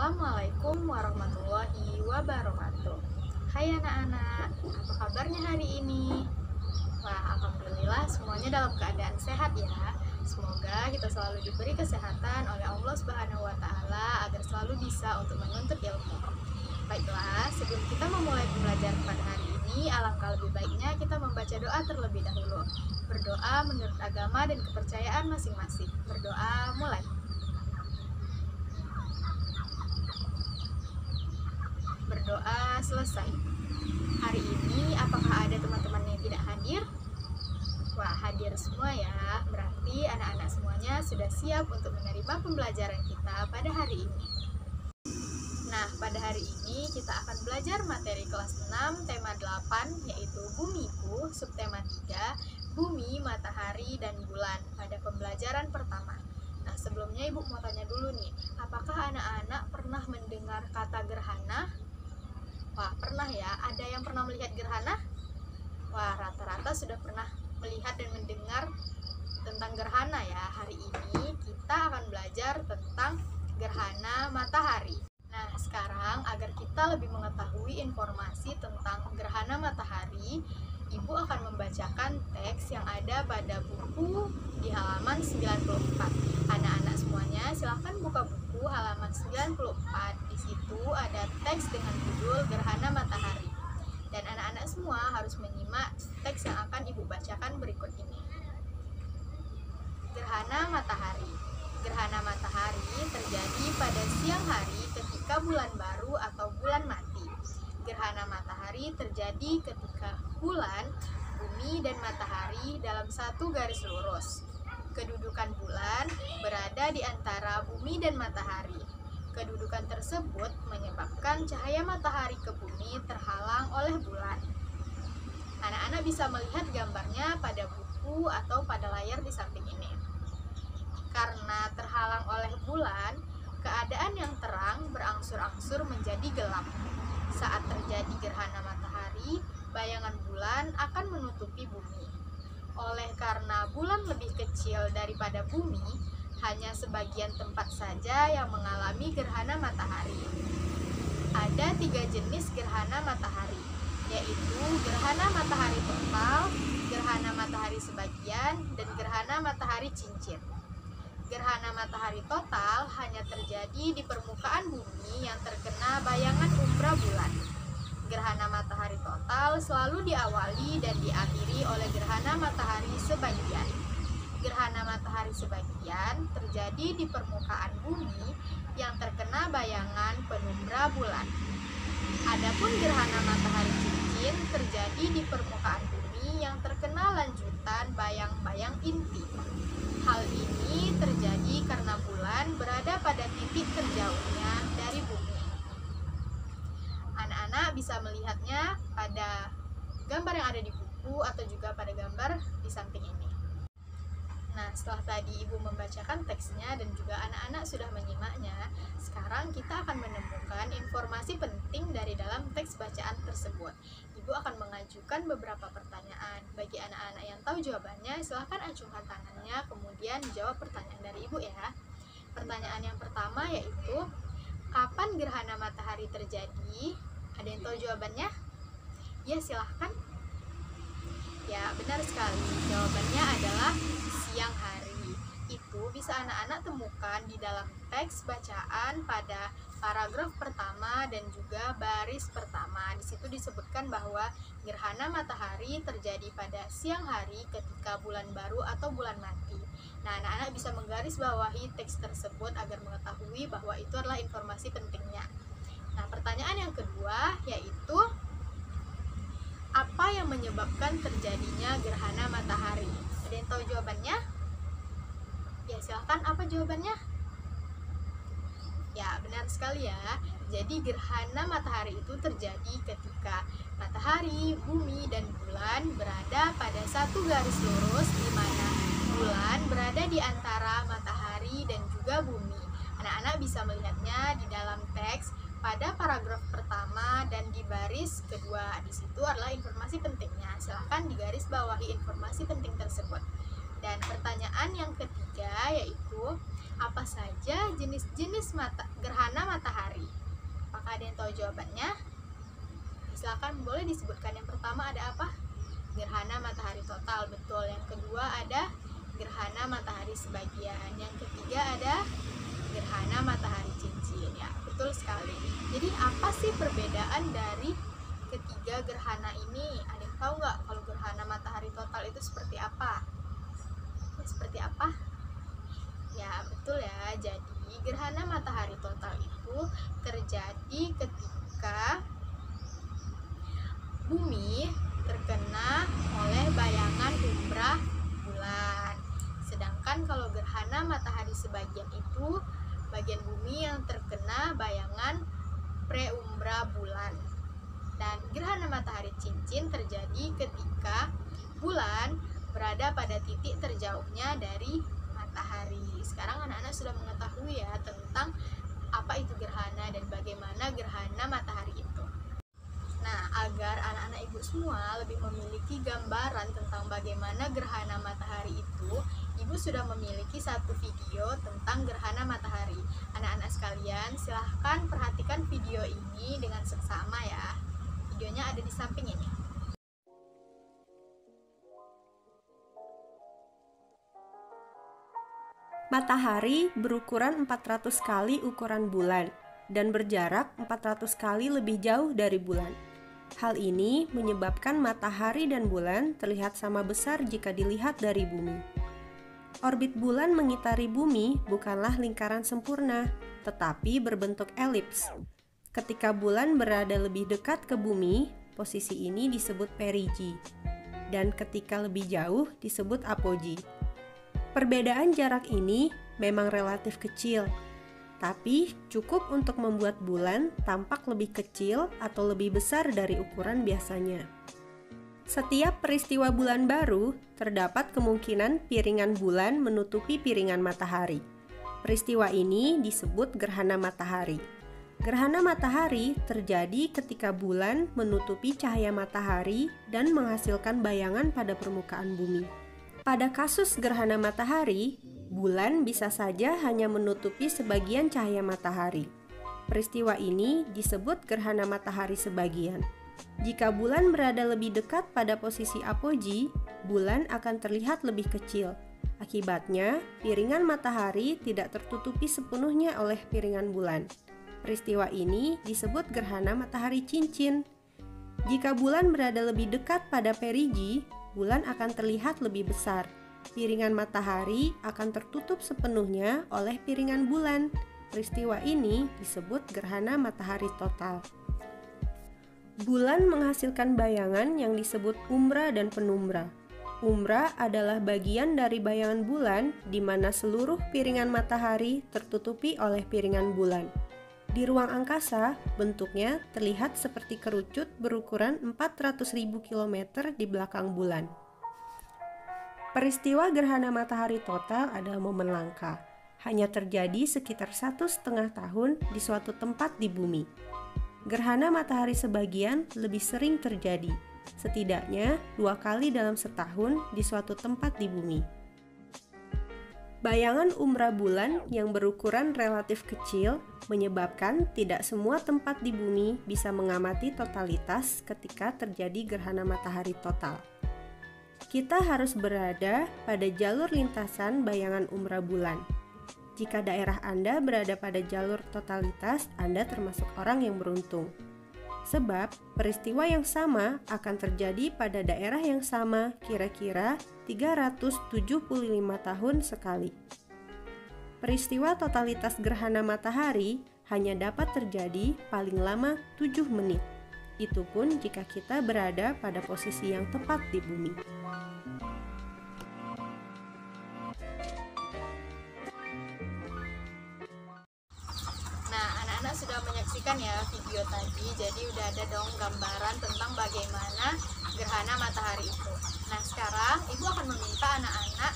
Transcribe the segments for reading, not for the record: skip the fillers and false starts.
Assalamualaikum warahmatullahi wabarakatuh. Hai anak-anak, apa kabarnya hari ini? Wah, alhamdulillah semuanya dalam keadaan sehat ya. Semoga kita selalu diberi kesehatan oleh Allah Subhanahu wa taala agar selalu bisa untuk menuntut ilmu. Baiklah, sebelum kita memulai pembelajaran pada hari ini, alangkah lebih baiknya kita membaca doa terlebih dahulu. Berdoa menurut agama dan kepercayaan masing-masing. Berdoa mulai. Berdoa selesai. Hari ini apakah ada teman-teman yang tidak hadir? Wah, hadir semua ya. Berarti anak-anak semuanya sudah siap untuk menerima pembelajaran kita pada hari ini. Nah, pada hari ini kita akan belajar materi kelas 6 tema 8 yaitu Bumiku, subtema 3, Bumi, Matahari, dan Bulan pada pembelajaran pertama. Nah, sebelumnya Ibu mau tanya dulu nih, apakah anak-anak pernah mendengar kata gerhana? Wah, pernah ya? Ada yang pernah melihat gerhana? Wah, rata-rata sudah pernah melihat dan mendengar tentang gerhana ya. Hari ini kita akan belajar tentang gerhana matahari. Nah, sekarang agar kita lebih mengetahui informasi tentang gerhana matahari, Ibu akan membacakan teks yang ada pada buku di halaman 94. Anak-anak semuanya silahkan buka buku halaman 94. Di situ ada teks dengan judul Gerhana Matahari. Dan anak-anak semua harus menyimak teks yang akan Ibu bacakan berikut ini. Gerhana matahari. Gerhana matahari terjadi pada siang hari ketika bulan baru atau bulan mati. Gerhana matahari terjadi ketika bulan, bumi, dan matahari dalam satu garis lurus. Kedudukan bulan berada di antara bumi dan matahari. Kedudukan tersebut menyebabkan cahaya matahari ke bumi terhalang oleh bulan. Anak-anak bisa melihat gambarnya pada buku atau pada layar di samping ini. Karena terhalang oleh bulan, keadaan yang terang berangsur-angsur menjadi gelap. Saat terjadi gerhana matahari, bayangan bulan akan menutupi bumi. Oleh karena bulan lebih kecil daripada bumi, hanya sebagian tempat saja yang mengalami gerhana matahari. Ada 3 jenis gerhana matahari, yaitu gerhana matahari total, gerhana matahari sebagian, dan gerhana matahari cincin. Gerhana matahari total hanya terjadi di permukaan bumi yang terkena bayangan umbra bulan. Gerhana matahari total selalu diawali dan diakhiri oleh gerhana matahari sebagian. Gerhana matahari sebagian terjadi di permukaan bumi yang terkena bayangan penumbra bulan. Adapun gerhana matahari cincin terjadi di permukaan bumi yang terkena lanjutan bayang-bayang inti. Hal ini terjadi karena bulan berada pada titik terjauhnya dari bumi. Anak-anak bisa melihatnya pada gambar yang ada di buku atau juga pada gambar di samping ini. Nah, setelah tadi Ibu membacakan teksnya dan juga anak-anak sudah menyimaknya, sekarang kita akan menemukan informasi penting dari dalam teks bacaan tersebut. Ibu akan mengajukan beberapa pertanyaan. Bagi anak-anak yang tahu jawabannya, silahkan acungkan tangannya, kemudian jawab pertanyaan dari Ibu ya. Pertanyaan yang pertama yaitu, kapan gerhana matahari terjadi? Ada yang tahu jawabannya? Ya, silahkan. Ya, benar sekali. Jawabannya adalah siang hari. Itu bisa anak-anak temukan di dalam teks bacaan pada paragraf pertama dan juga baris pertama. Di situ disebutkan bahwa gerhana matahari terjadi pada siang hari ketika bulan baru atau bulan mati. Nah, anak-anak bisa menggarisbawahi teks tersebut agar mengetahui bahwa itu adalah informasi pentingnya. Nah, pertanyaan yang kedua yaitu, apa yang menyebabkan terjadinya gerhana matahari? Ada yang tahu jawabannya? Ya, silahkan, apa jawabannya? Ya, benar sekali ya. Jadi gerhana matahari itu terjadi ketika matahari, bumi, dan bulan berada pada satu garis lurus di mana bulan berada di antara matahari dan juga bumi. Anak-anak bisa melihatnya di dalam teks pada paragraf pertama dan di baris kedua. Di situ adalah informasi pentingnya. Silahkan digaris bawahi informasi penting tersebut. Dan pertanyaan yang ketiga yaitu, apa saja jenis-jenis gerhana matahari? Ada yang tahu jawabannya? Silakan, boleh disebutkan. Yang pertama ada apa? Gerhana matahari total, betul. Yang kedua ada gerhana matahari sebagian. Yang ketiga ada gerhana matahari cincin. Ya, betul sekali. Jadi apa sih perbedaan dari ketiga gerhana ini? Ada yang tahu nggak kalau gerhana matahari total itu seperti apa? Seperti apa? Ya, betul ya. Jadi gerhana matahari total itu terjadi ketika bumi terkena oleh bayangan umbra bulan. Sedangkan kalau gerhana matahari sebagian itu bagian bumi yang terkena bayangan preumbra bulan. Dan gerhana matahari cincin terjadi ketika bulan berada pada titik terjauhnya dari matahari. Sekarang anak-anak sudah mengetahui ya tentang apa itu gerhana dan bagaimana gerhana matahari itu. Nah, agar anak-anak ibu semua lebih memiliki gambaran tentang bagaimana gerhana matahari itu, ibu sudah memiliki satu video tentang gerhana matahari. Anak-anak sekalian, silahkan perhatikan video ini dengan seksama ya. Videonya ada di samping ini. Matahari berukuran 400 kali ukuran bulan dan berjarak 400 kali lebih jauh dari bulan. Hal ini menyebabkan matahari dan bulan terlihat sama besar jika dilihat dari bumi. Orbit bulan mengitari bumi bukanlah lingkaran sempurna, tetapi berbentuk elips. Ketika bulan berada lebih dekat ke bumi, posisi ini disebut perigi, dan ketika lebih jauh disebut apogee. Perbedaan jarak ini memang relatif kecil, tapi cukup untuk membuat bulan tampak lebih kecil atau lebih besar dari ukuran biasanya. Setiap peristiwa bulan baru, terdapat kemungkinan piringan bulan menutupi piringan matahari. Peristiwa ini disebut gerhana matahari. Gerhana matahari terjadi ketika bulan menutupi cahaya matahari dan menghasilkan bayangan pada permukaan bumi. Pada kasus gerhana matahari, bulan bisa saja hanya menutupi sebagian cahaya matahari. Peristiwa ini disebut gerhana matahari sebagian. Jika bulan berada lebih dekat pada posisi apogee, bulan akan terlihat lebih kecil. Akibatnya, piringan matahari tidak tertutupi sepenuhnya oleh piringan bulan. Peristiwa ini disebut gerhana matahari cincin. Jika bulan berada lebih dekat pada perigi, bulan akan terlihat lebih besar. Piringan matahari akan tertutup sepenuhnya oleh piringan bulan. Peristiwa ini disebut gerhana matahari total. Bulan menghasilkan bayangan yang disebut umbra dan penumbra. Umbra adalah bagian dari bayangan bulan di mana seluruh piringan matahari tertutupi oleh piringan bulan. Di ruang angkasa, bentuknya terlihat seperti kerucut berukuran 400.000 km di belakang bulan. Peristiwa gerhana matahari total adalah momen langka. Hanya terjadi sekitar 1,5 tahun di suatu tempat di bumi. Gerhana matahari sebagian lebih sering terjadi, setidaknya 2 kali dalam setahun di suatu tempat di bumi. Bayangan umbra bulan yang berukuran relatif kecil menyebabkan tidak semua tempat di bumi bisa mengamati totalitas ketika terjadi gerhana matahari total. Kita harus berada pada jalur lintasan bayangan umbra bulan. Jika daerah Anda berada pada jalur totalitas, Anda termasuk orang yang beruntung. Sebab peristiwa yang sama akan terjadi pada daerah yang sama kira-kira 375 tahun sekali. Peristiwa totalitas gerhana matahari hanya dapat terjadi paling lama 7 menit. Itu pun jika kita berada pada posisi yang tepat di bumi. Sudah menyaksikan ya video tadi, jadi udah ada dong gambaran tentang bagaimana gerhana matahari itu. Nah, sekarang ibu akan meminta anak-anak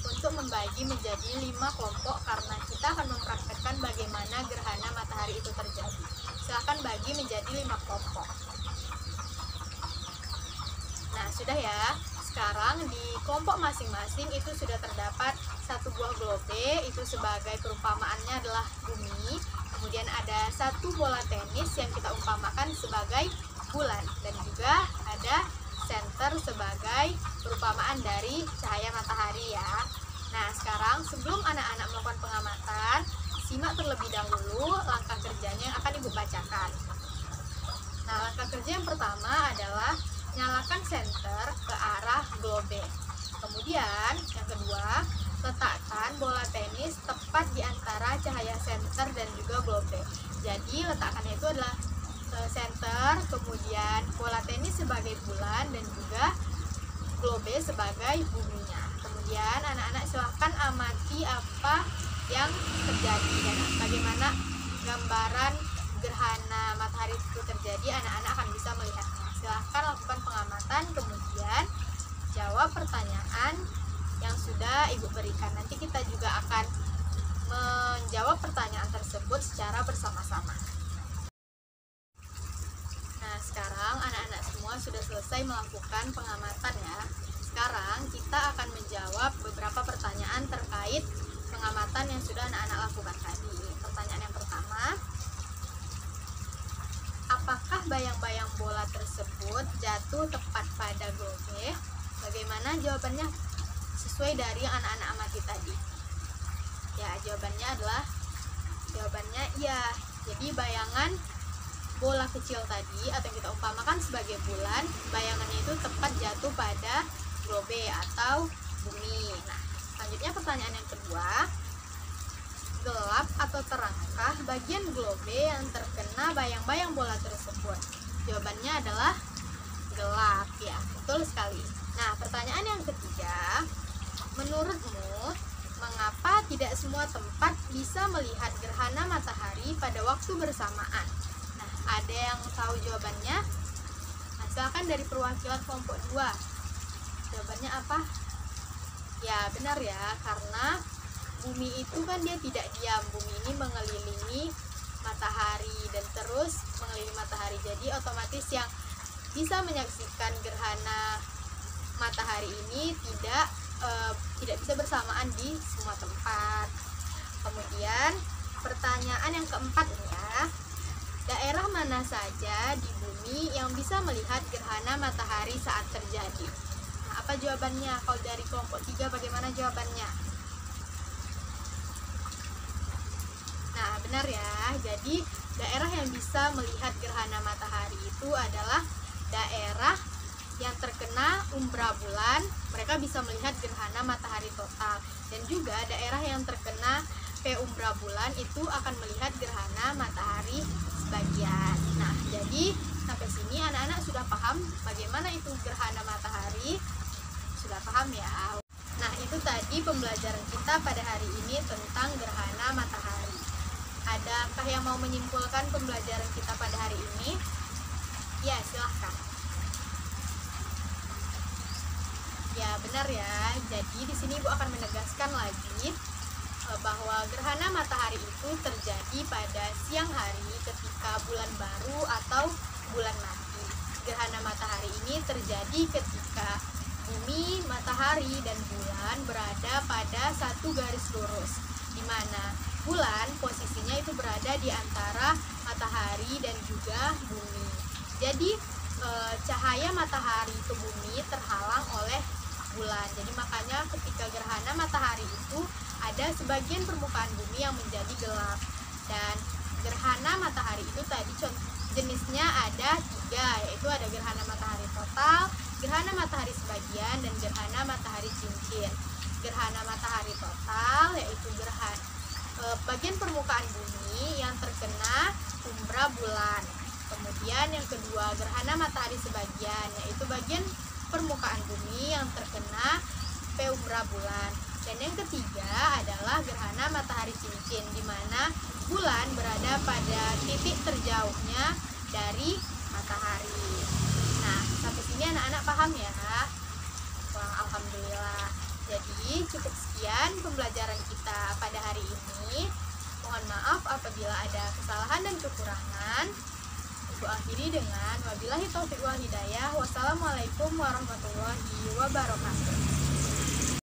untuk membagi menjadi 5 kelompok karena kita akan mempraktekkan bagaimana gerhana matahari itu terjadi. Silahkan bagi menjadi 5 kelompok. Nah, sudah ya. Sekarang di kelompok masing-masing itu sudah terdapat satu buah globe, itu sebagai perumpamaannya adalah bumi. Kemudian ada satu bola tenis yang kita umpamakan sebagai bulan, dan juga ada senter sebagai perumpamaan dari cahaya matahari ya. Nah, sekarang sebelum anak-anak melakukan pengamatan, simak terlebih dahulu langkah kerjanya yang akan Ibu bacakan. Nah, langkah kerja yang pertama adalah nyalakan senter ke arah globe. Kemudian yang kedua, letakkan bola tenis tepat di antara cahaya senter dan juga globe. Jadi letakkannya itu adalah senter, kemudian bola tenis sebagai bulan dan juga globe sebagai buminya. Kemudian anak-anak silahkan amati apa yang terjadi dan bagaimana gambaran gerhana matahari itu terjadi. Anak-anak akan bisa melihatnya. Silahkan lakukan pengamatan, kemudian jawab pertanyaan yang sudah Ibu berikan. Nanti kita juga akan menjawab pertanyaan tersebut secara bersama-sama. Nah, sekarang anak-anak semua sudah selesai melakukan pengamatan ya. Sekarang kita akan menjawab beberapa pertanyaan terkait pengamatan yang sudah anak-anak lakukan tadi. Pertanyaan yang pertama, apakah bayang-bayang bola tersebut jatuh tepat pada globe? Bagaimana jawabannya sesuai dari yang anak-anak amati tadi? Ya, jawabannya iya. Jadi bayangan bola kecil tadi atau yang kita umpamakan sebagai bulan, bayangannya itu tepat jatuh pada globe atau bumi. Nah, selanjutnya pertanyaan yang kedua, gelap atau terangkah bagian globe yang terkena bayang-bayang bola tersebut? Jawabannya adalah gelap ya, betul sekali. Nah, pertanyaan yang ketiga, menurutmu mengapa tidak semua tempat bisa melihat gerhana matahari pada waktu bersamaan? Nah, ada yang tahu jawabannya? Nah, silakan dari perwakilan kelompok 2. Jawabannya apa? Ya, benar ya, karena bumi itu kan dia tidak diam. Bumi ini mengelilingi matahari dan terus mengelilingi matahari. Jadi otomatis yang bisa menyaksikan gerhana matahari ini tidak bisa bersamaan di semua tempat. Kemudian pertanyaan yang keempat nih ya, daerah mana saja di bumi yang bisa melihat gerhana matahari saat terjadi? Nah, apa jawabannya? Kalau dari kelompok 3 bagaimana jawabannya? Nah, benar ya. Jadi daerah yang bisa melihat gerhana matahari itu adalah daerah yang terkena umbra bulan, mereka bisa melihat gerhana matahari total. Dan juga daerah yang terkena penumbra bulan itu akan melihat gerhana matahari sebagian. Nah, jadi sampai sini anak-anak sudah paham bagaimana itu gerhana matahari? Sudah paham ya? Nah, itu tadi pembelajaran kita pada hari ini tentang gerhana matahari. Adakah yang mau menyimpulkan pembelajaran kita pada hari ini? Ya, silahkan. Ya, benar ya. Jadi di sini Ibu akan menegaskan lagi bahwa gerhana matahari itu terjadi pada siang hari ketika bulan baru atau bulan mati. Gerhana matahari ini terjadi ketika bumi, matahari, dan bulan berada pada satu garis lurus, di mana bulan posisinya itu berada di antara matahari dan juga bumi. Jadi cahaya matahari ke bumi terhalang oleh bulan. Jadi makanya ketika gerhana matahari itu ada sebagian permukaan bumi yang menjadi gelap. Dan gerhana matahari itu tadi jenisnya ada 3, yaitu ada gerhana matahari total, gerhana matahari sebagian, dan gerhana matahari cincin. Gerhana matahari total yaitu bagian permukaan bumi yang terkena umbra bulan. Kemudian yang kedua, gerhana matahari sebagian, yaitu bagian permukaan bumi yang terkena penumbra bulan. Dan yang ketiga adalah gerhana matahari cincin, di mana bulan berada pada titik terjauhnya dari matahari. Nah, sampai sini anak-anak paham ya? Wah, alhamdulillah. Jadi cukup sekian pembelajaran kita pada hari ini. Mohon maaf apabila ada kesalahan dan kekurangan. Ibu akhiri dengan wabillahi taufiq wal hidayah. Wassalamualaikum warahmatullahi wabarakatuh.